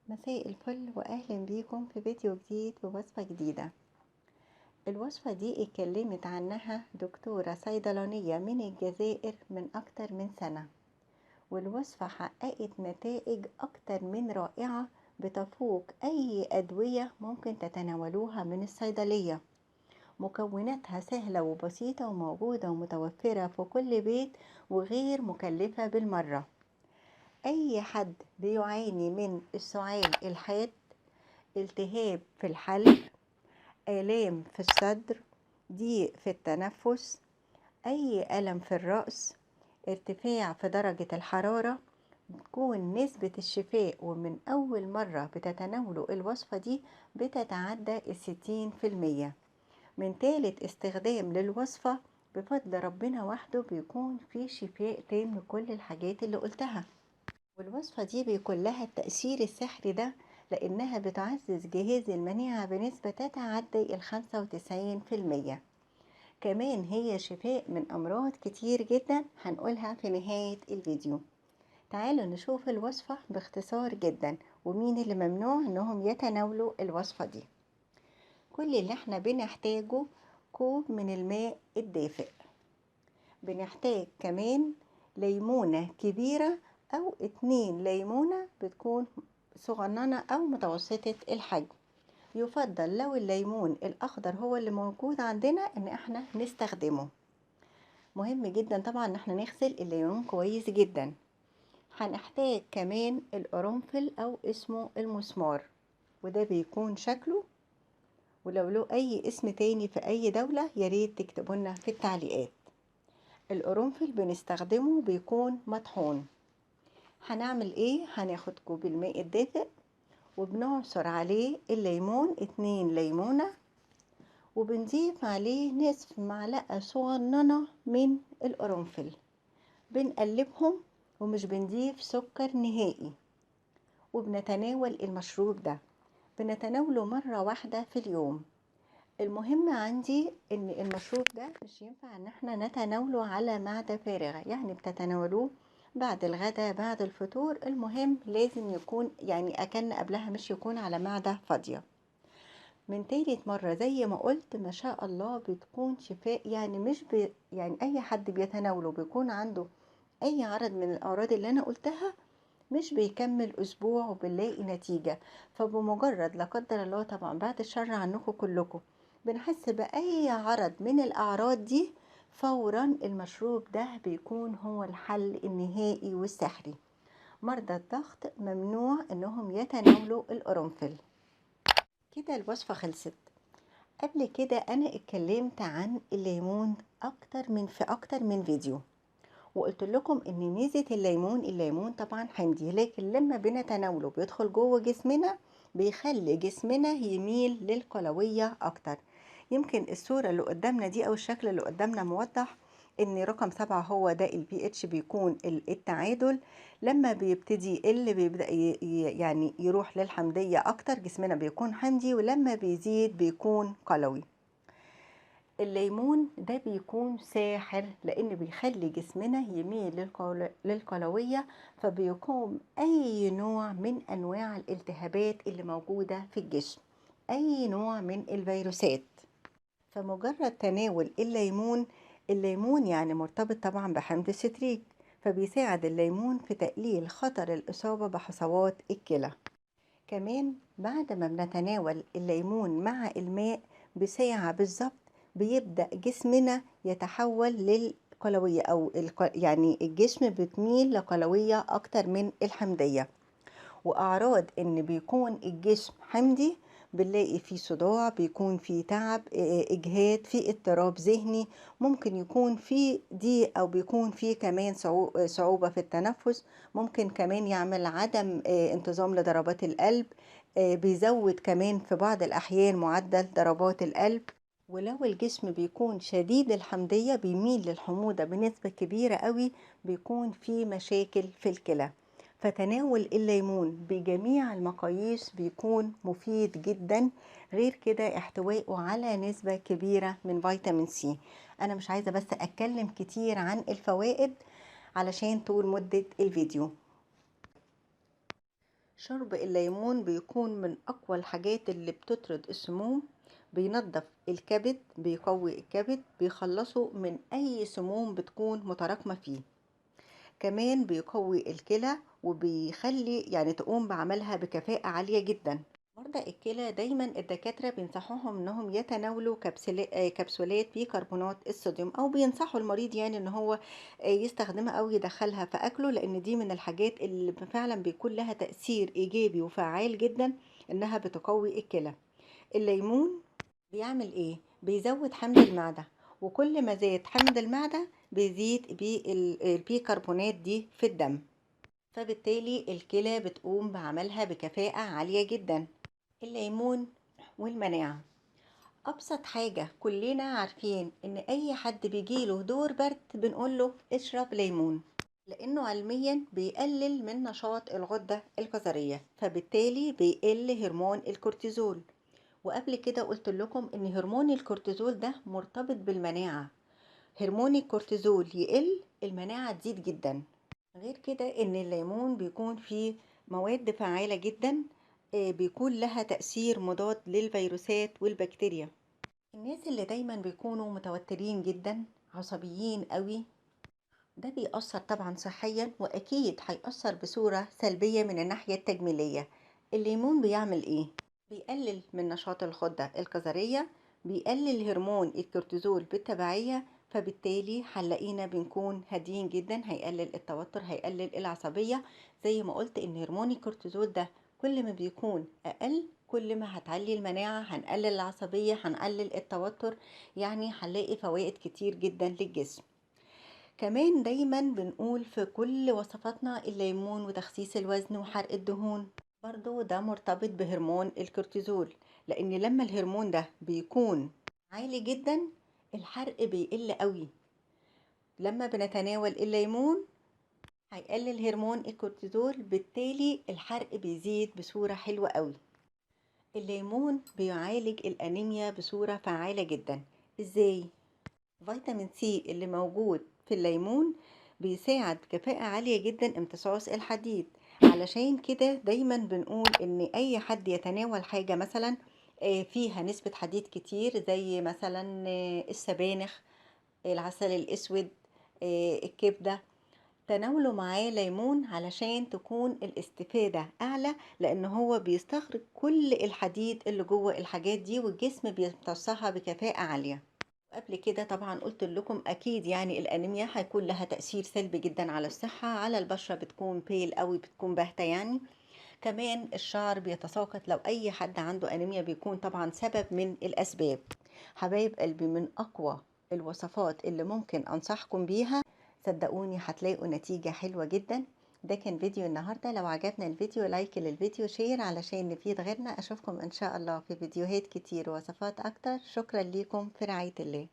مساء الفل واهلا بيكم في فيديو جديد ووصفة جديدة. الوصفة دي اتكلمت عنها دكتورة صيدلانية من الجزائر من اكتر من سنة، والوصفة حققت نتائج اكتر من رائعة بتفوق اي ادوية ممكن تتناولوها من الصيدلية. مكوناتها سهلة وبسيطة وموجودة ومتوفرة في كل بيت وغير مكلفة بالمرة. اي حد بيعاني من السعال الحاد، التهاب في الحلق، آلام في الصدر، ضيق في التنفس، أي ألم في الرأس، ارتفاع في درجة الحرارة، بتكون نسبة الشفاء ومن أول مرة بتتناولوا الوصفة دي بتتعدى 60%. من تالت استخدام للوصفة بفضل ربنا وحده بيكون في شفاء تام لكل الحاجات اللي قلتها. والوصفة دي بيكون لها التأثير السحري ده لأنها بتعزز جهاز المناعة بنسبة تتعدى 95%. كمان هي شفاء من أمراض كتير جدا هنقولها في نهاية الفيديو. تعالوا نشوف الوصفة باختصار جدا ومين اللي ممنوع انهم يتناولوا الوصفة دي. كل اللي احنا بنحتاجه كوب من الماء الدافئ. بنحتاج كمان ليمونة كبيرة أو 2 ليمونة بتكون صغننة أو متوسطة الحجم. يفضل لو الليمون الأخضر هو اللي موجود عندنا إن احنا نستخدمه. مهم جدا طبعا إن احنا نغسل الليمون كويس جدا. هنحتاج كمان القرنفل أو اسمه المسمار، وده بيكون شكله، ولو له أي اسم تاني في أي دولة ياريت تكتبولنا في التعليقات. القرنفل بنستخدمه بيكون مطحون. هنعمل ايه؟ هناخد كوب الماء الدافئ وبنعصر عليه الليمون 2 ليمونة، وبنضيف عليه نصف معلقة صغننة من القرنفل. بنقلبهم ومش بنضيف سكر نهائي، وبنتناول المشروب ده. بنتناوله مرة واحدة في اليوم. المهم عندي ان المشروب ده مش ينفع ان احنا نتناوله على معدة فارغة، يعني بتتناولوه بعد الغداء بعد الفطور. المهم لازم يكون يعني اكلن قبلها، مش يكون على معدة فاضية. من تالت مرة زي ما قلت ما شاء الله بتكون شفاء، يعني مش يعني اي حد بيتناوله بيكون عنده اي عرض من الاعراض اللي انا قلتها مش بيكمل اسبوع وبنلاقي نتيجة. فبمجرد لا قدر الله طبعا بعد الشر عنكم كلكم بنحس بأي عرض من الأعراض دي، فورا المشروب ده بيكون هو الحل النهائي والسحري. مرضى الضغط ممنوع انهم يتناولوا القرنفل. كده الوصفة خلصت. قبل كده انا اتكلمت عن الليمون في اكتر من فيديو، وقلت لكم ان ميزة الليمون طبعا حمضي، لكن لما بنتناوله بيدخل جوه جسمنا بيخلي جسمنا يميل للقلوية اكتر. يمكن الصورة اللي قدامنا دي او الشكل اللي قدامنا موضح ان رقم 7 هو ده البي اتش، بيكون التعادل. لما بيبتدي اللي بيبدأ يعني يروح للحمضية اكتر جسمنا بيكون حمضي، ولما بيزيد بيكون قلوي. الليمون ده بيكون ساحر لان بيخلي جسمنا يميل للقلوية، فبيقوم اي نوع من انواع الالتهابات اللي موجودة في الجسم، اي نوع من الفيروسات. فمجرد تناول الليمون يعني مرتبط طبعا بحمض الستريك، فبيساعد الليمون في تقليل خطر الإصابة بحصوات الكلى. كمان بعد ما بنتناول الليمون مع الماء بساعة بالظبط بيبدأ جسمنا يتحول للقلوية أو يعني الجسم بتميل لقلوية أكتر من الحمضية. وأعراض إن بيكون الجسم حمضي بنلاقي فيه صداع، بيكون فيه تعب، إجهاد، فيه اضطراب ذهني، ممكن يكون فيه ضيق أو بيكون فيه كمان صعوبة في التنفس. ممكن كمان يعمل عدم انتظام لضربات القلب، بيزود كمان في بعض الأحيان معدل ضربات القلب. ولو الجسم بيكون شديد الحمضية بيميل للحموضة بنسبة كبيرة قوي، بيكون فيه مشاكل في الكلى. فتناول الليمون بجميع المقاييس بيكون مفيد جدا. غير كده احتوائه على نسبة كبيرة من فيتامين سي. انا مش عايزة بس اتكلم كتير عن الفوائد علشان طول مدة الفيديو. شرب الليمون بيكون من أقوى الحاجات اللي بتطرد السموم، بينظف الكبد، بيقوي الكبد، بيخلصه من أي سموم بتكون متراكمة فيه. كمان بيقوي الكلى وبيخلي يعني تقوم بعملها بكفاءة عالية جدا. مرضى الكلى دايما الدكاترة بينصحوهم انهم يتناولوا كبسولات بيكربونات الصوديوم، او بينصحوا المريض يعني ان هو يستخدمها او يدخلها في اكله، لان دي من الحاجات اللي فعلا بيكون لها تأثير ايجابي وفعال جدا، انها بتقوي الكلى. الليمون بيعمل ايه؟ بيزود حمض المعدة، وكل ما زاد حمض المعدة بيزيد البيكربونات دي في الدم، فبالتالي الكلى بتقوم بعملها بكفاءة عالية جدا. الليمون والمناعة، أبسط حاجة كلنا عارفين إن أي حد بيجيله دور برد بنقوله اشرب ليمون، لأنه علميا بيقلل من نشاط الغدة الكظرية، فبالتالي بيقل هرمون الكورتيزول. وقبل كده قلت لكم إن هرمون الكورتيزول ده مرتبط بالمناعة، هرمون الكورتيزول يقل المناعة تزيد جدا. غير كده ان الليمون بيكون فيه مواد فعالة جدا، بيكون لها تأثير مضاد للفيروسات والبكتيريا. الناس اللي دايما بيكونوا متوترين جدا، عصبيين قوي، ده بيأثر طبعا صحيا، وأكيد هيأثر بصورة سلبية من الناحية التجميلية. الليمون بيعمل ايه؟ بيقلل من نشاط الغدة الكظرية، بيقلل هرمون الكورتيزول بالتبعية، فبالتالي هنلاقينا بنكون هاديين جدا، هيقلل التوتر، هيقلل العصبية. زي ما قلت ان هرمون الكورتيزول ده كل ما بيكون اقل كل ما هتعلي المناعة، هنقلل العصبية، هنقلل التوتر، يعني هنلاقي فوائد كتير جدا للجسم. كمان دايما بنقول في كل وصفاتنا الليمون وتخسيس الوزن وحرق الدهون، برضو ده مرتبط بهرمون الكورتيزول، لان لما الهرمون ده بيكون عالي جدا الحرق بيقل قوي. لما بنتناول الليمون هيقلل هرمون الكورتيزول، بالتالي الحرق بيزيد بصورة حلوة قوي. الليمون بيعالج الانيميا بصورة فعالة جدا. ازاي؟ فيتامين سي اللي موجود في الليمون بيساعد كفاءة عالية جدا امتصاص الحديد. علشان كده دايما بنقول ان اي حد يتناول حاجة مثلا فيها نسبة حديد كتير، زي مثلا السبانخ، العسل الاسود، الكبدة، تناوله معاه ليمون علشان تكون الاستفادة اعلى، لان هو بيستخرج كل الحديد اللي جوه الحاجات دي، والجسم بيمتصها بكفاءة عالية. قبل كده طبعا قلت لكم اكيد يعني الانيميا هيكون لها تأثير سلبي جدا على الصحة، على البشرة بتكون بيل قوي، بتكون باهتة يعني. كمان الشعر بيتساقط لو اي حد عنده انيميا، بيكون طبعا سبب من الاسباب. حبايب قلبي، من اقوى الوصفات اللي ممكن انصحكم بيها، صدقوني هتلاقوا نتيجة حلوة جدا. ده كان فيديو النهاردة، لو عجبنا الفيديو لايك للفيديو، شير علشان نفيد غيرنا. اشوفكم ان شاء الله في فيديوهات كتير ووصفات اكتر. شكرا ليكم، في رعاية الله.